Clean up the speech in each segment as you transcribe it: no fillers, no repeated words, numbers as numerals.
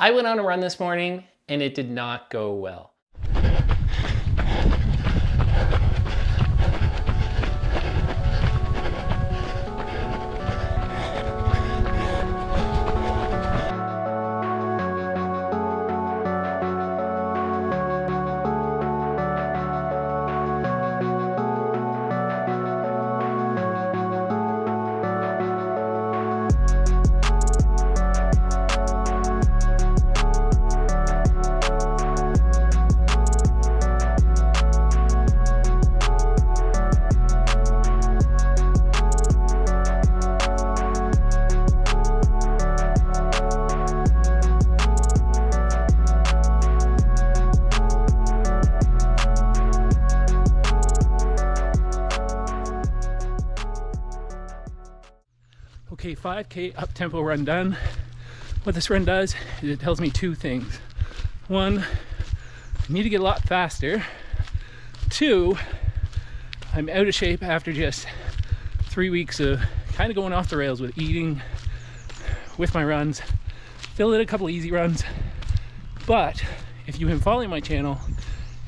I went on a run this morning and it did not go well. Okay, 5K up-tempo run done. What this run does is it tells me two things. One, I need to get a lot faster. Two, I'm out of shape after just 3 weeks of kind of going off the rails with eating, with my runs. Still did a couple easy runs, but if you've been following my channel,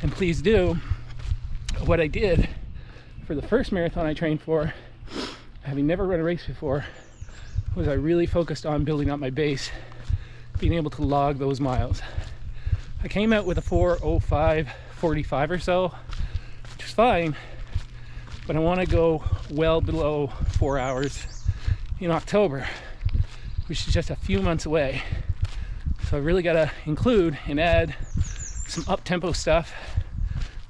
and please do, what I did for the first marathon I trained for, having never run a race before, was I really focused on building up my base, being able to log those miles. I came out with a 4:05:45 or so, which is fine, but I want to go well below 4 hours in October, which is just a few months away. So I really got to include and add some up-tempo stuff,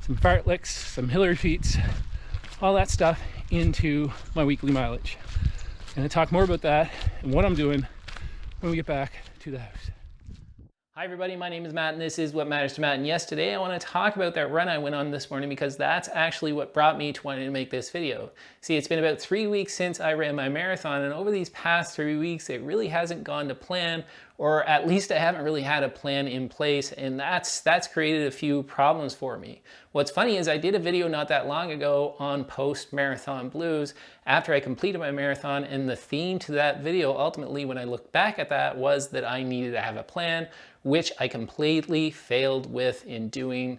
some fartleks, some hill retreats, all that stuff into my weekly mileage. I'm going to talk more about that and what I'm doing when we get back to the house. Hi everybody, my name is Matt and this is What Matters to Matt. And yes, today I want to talk about that run I went on this morning because that's actually what brought me to wanting to make this video. See, it's been about 3 weeks since I ran my marathon, and over these past 3 weeks it really hasn't gone to plan, or at least I haven't really had a plan in place, and that's created a few problems for me. What's funny is I did a video not that long ago on post-marathon blues after I completed my marathon, and the theme to that video ultimately when I look back at that was that I needed to have a plan, which I completely failed with in doing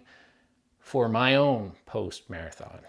for my own post-marathon.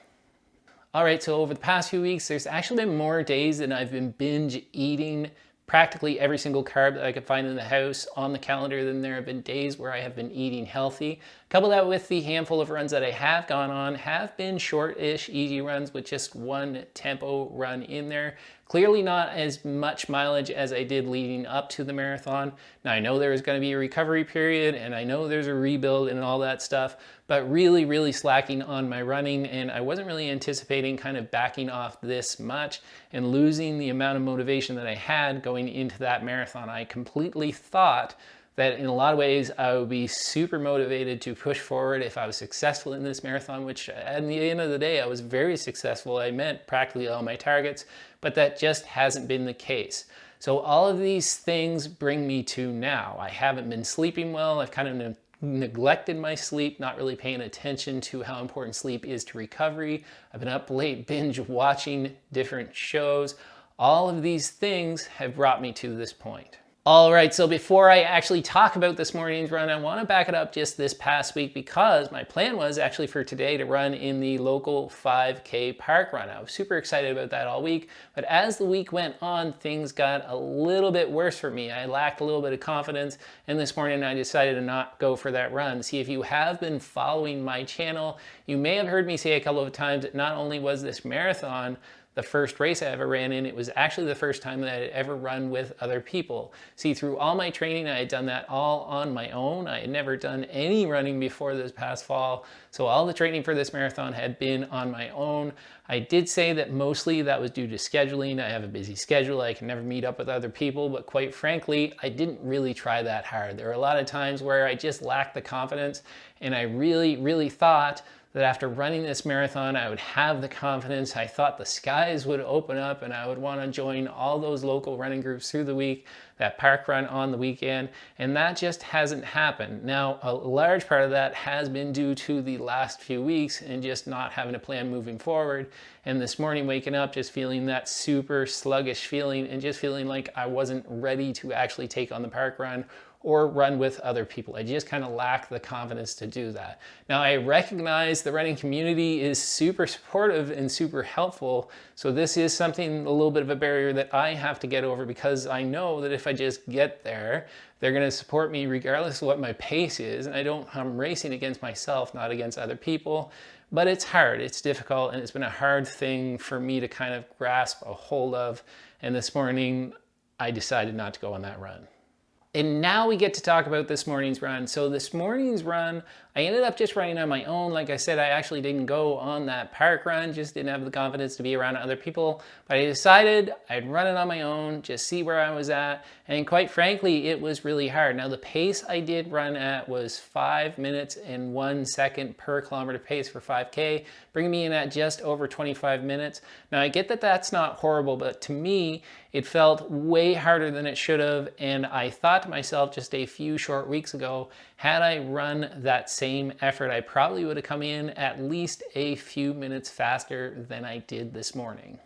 All right, so over the past few weeks, there's actually been more days that I've been binge eating practically every single carb that I could find in the house on the calendar than there have been days where I have been eating healthy. Couple that with the handful of runs that I have gone on have been short-ish, easy runs with just one tempo run in there. Clearly not as much mileage as I did leading up to the marathon. Now I know there is going to be a recovery period and I know there's a rebuild and all that stuff, but really slacking on my running, and I wasn't really anticipating kind of backing off this much and losing the amount of motivation that I had going into that marathon. I completely thought that in a lot of ways I would be super motivated to push forward if I was successful in this marathon, which at the end of the day I was very successful. I met practically all my targets, but that just hasn't been the case. So all of these things bring me to now. I haven't been sleeping well. I've kind of neglected my sleep, not really paying attention to how important sleep is to recovery. I've been up late binge watching different shows. All of these things have brought me to this point. All right, so before I actually talk about this morning's run, I want to back it up just this past week because my plan was actually for today to run in the local 5K park run. I was super excited about that all week, but as the week went on, things got a little bit worse for me. I lacked a little bit of confidence, and this morning I decided to not go for that run. See, if you have been following my channel, you may have heard me say a couple of times that not only was this marathon the first race I ever ran in, it was actually the first time that I had ever run with other people. See, through all my training, I had done that all on my own. I had never done any running before this past fall, so all the training for this marathon had been on my own. I did say that mostly that was due to scheduling. I have a busy schedule. I can never meet up with other people, but quite frankly, I didn't really try that hard. There were a lot of times where I just lacked the confidence, and I really thought that after running this marathon, I would have the confidence. I thought the skies would open up and I would want to join all those local running groups through the week, that park run on the weekend, and that just hasn't happened. Now, a large part of that has been due to the last few weeks and just not having a plan moving forward. And this morning, waking up, just feeling that super sluggish feeling and just feeling like I wasn't ready to actually take on the park run or run with other people. I just kind of lack the confidence to do that. Now, I recognize the running community is super supportive and super helpful, so this is something, a little bit of a barrier that I have to get over, because I know that if I just get there, they're going to support me regardless of what my pace is, and I'm racing against myself, not against other people. But it's hard, it's difficult, and it's been a hard thing for me to kind of grasp a hold of, and this morning I decided not to go on that run. And now we get to talk about this morning's run. So this morning's run, I ended up just running on my own. Like I said, I actually didn't go on that park run, just didn't have the confidence to be around other people. But I decided I'd run it on my own, just see where I was at. And quite frankly, it was really hard. Now the pace I did run at was 5 minutes and 1 second per kilometer pace for 5K, bringing me in at just over 25 minutes. Now I get that that's not horrible, but to me, it felt way harder than it should have. And I thought to myself just a few short weeks ago, had I run that same effort, I probably would have come in at least a few minutes faster than I did this morning.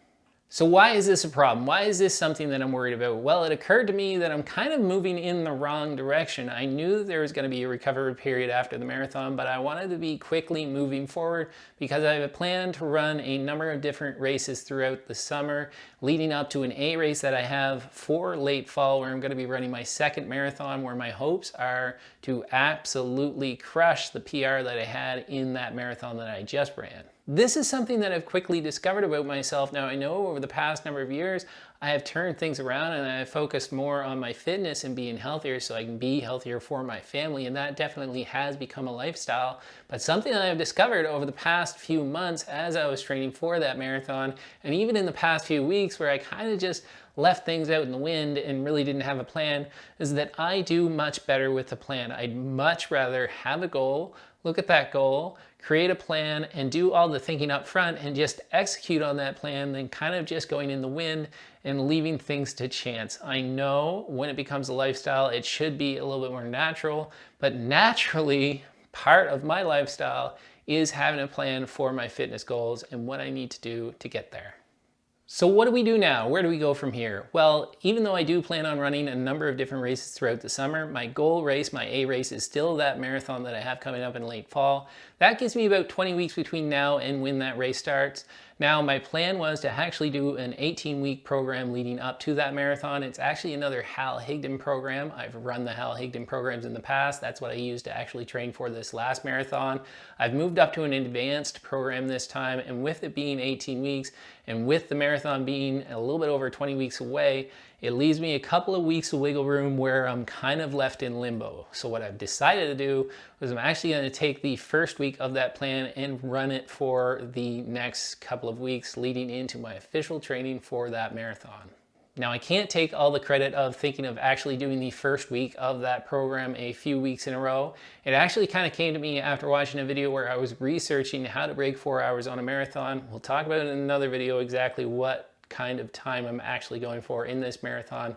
So why is this a problem? Why is this something that I'm worried about? Well, it occurred to me that I'm kind of moving in the wrong direction. I knew that there was going to be a recovery period after the marathon, but I wanted to be quickly moving forward because I have a plan to run a number of different races throughout the summer, leading up to an A race that I have for late fall, where I'm going to be running my second marathon, where my hopes are to absolutely crush the PR that I had in that marathon that I just ran. This is something that I've quickly discovered about myself. Now, I know over the past number of years, I have turned things around and I have focused more on my fitness and being healthier so I can be healthier for my family, and that definitely has become a lifestyle. But something that I've discovered over the past few months as I was training for that marathon, and even in the past few weeks where I kind of just left things out in the wind and really didn't have a plan, is that I do much better with a plan. I'd much rather have a goal, look at that goal, create a plan, and do all the thinking up front and just execute on that plan than kind of just going in the wind and leaving things to chance. I know when it becomes a lifestyle, it should be a little bit more natural, but naturally, part of my lifestyle is having a plan for my fitness goals and what I need to do to get there. So what do we do now? Where do we go from here? Well, even though I do plan on running a number of different races throughout the summer, my goal race, my A race, is still that marathon that I have coming up in late fall. That gives me about 20 weeks between now and when that race starts. Now, my plan was to actually do an 18-week program leading up to that marathon. It's actually another Hal Higdon program. I've run the Hal Higdon programs in the past. That's what I used to actually train for this last marathon. I've moved up to an advanced program this time, and with it being 18 weeks, and with the marathon being a little bit over 20 weeks away, it leaves me a couple of weeks of wiggle room where I'm kind of left in limbo. So what I've decided to do is I'm actually going to take the first week of that plan and run it for the next couple of weeks leading into my official training for that marathon. Now, I can't take all the credit of thinking of actually doing the first week of that program a few weeks in a row. It actually kind of came to me after watching a video where I was researching how to break 4 hours on a marathon. We'll talk about it in another video exactly what kind of time I'm actually going for in this marathon.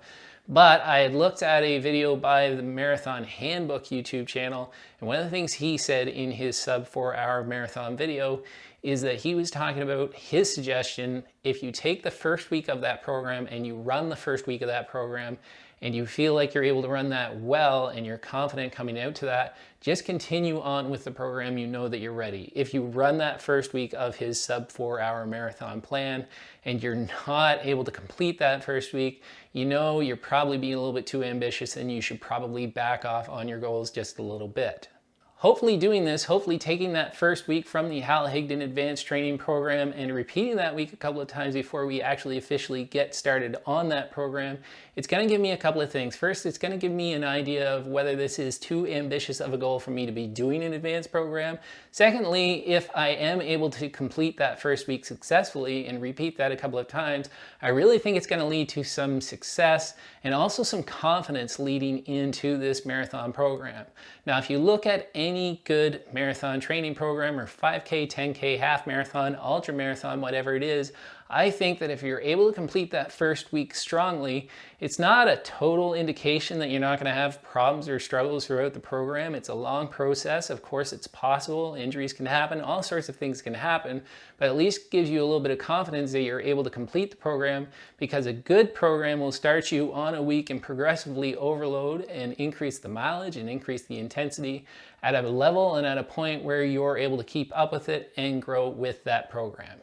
But I had looked at a video by the Marathon Handbook YouTube channel, and one of the things he said in his sub 4 hour marathon video is that he was talking about his suggestion: if you take the first week of that program and you run the first week of that program and you feel like you're able to run that well and you're confident coming out to that, just continue on with the program. You know that you're ready. If you run that first week of his sub 4 hour marathon plan and you're not able to complete that first week, you know you're probably being a little bit too ambitious and you should probably back off on your goals just a little bit. Hopefully doing this, hopefully taking that first week from the Hal Higdon Advanced Training Program and repeating that week a couple of times before we actually officially get started on that program, it's going to give me a couple of things. First, it's going to give me an idea of whether this is too ambitious of a goal for me to be doing an advanced program. Secondly, if I am able to complete that first week successfully and repeat that a couple of times, I really think it's going to lead to some success and also some confidence leading into this marathon program. Now, if you look at any good marathon training program or 5K, 10K, half marathon, ultra marathon, whatever it is, I think that if you're able to complete that first week strongly, it's not a total indication that you're not going to have problems or struggles throughout the program. It's a long process. Of course, it's possible. Injuries can happen. All sorts of things can happen, but at least gives you a little bit of confidence that you're able to complete the program, because a good program will start you on a week and progressively overload and increase the mileage and increase the intensity at a level and at a point where you're able to keep up with it and grow with that program.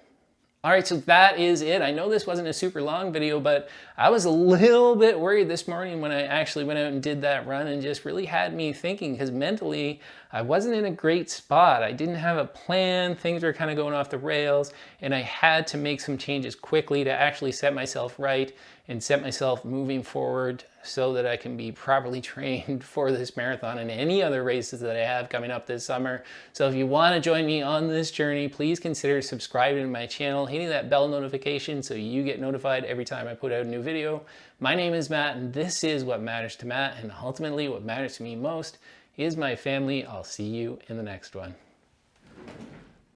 All right, so that is it. I know this wasn't a super long video, but I was a little bit worried this morning when I actually went out and did that run, and just really had me thinking, because mentally I wasn't in a great spot. I didn't have a plan. Things were kind of going off the rails, and I had to make some changes quickly to actually set myself right and set myself moving forward so that I can be properly trained for this marathon and any other races that I have coming up this summer. So if you want to join me on this journey, please consider subscribing to my channel, hitting that bell notification so you get notified every time I put out a new video. My name is Matt, and this is What Matters to Matt, and ultimately what matters to me most is my family. I'll see you in the next one.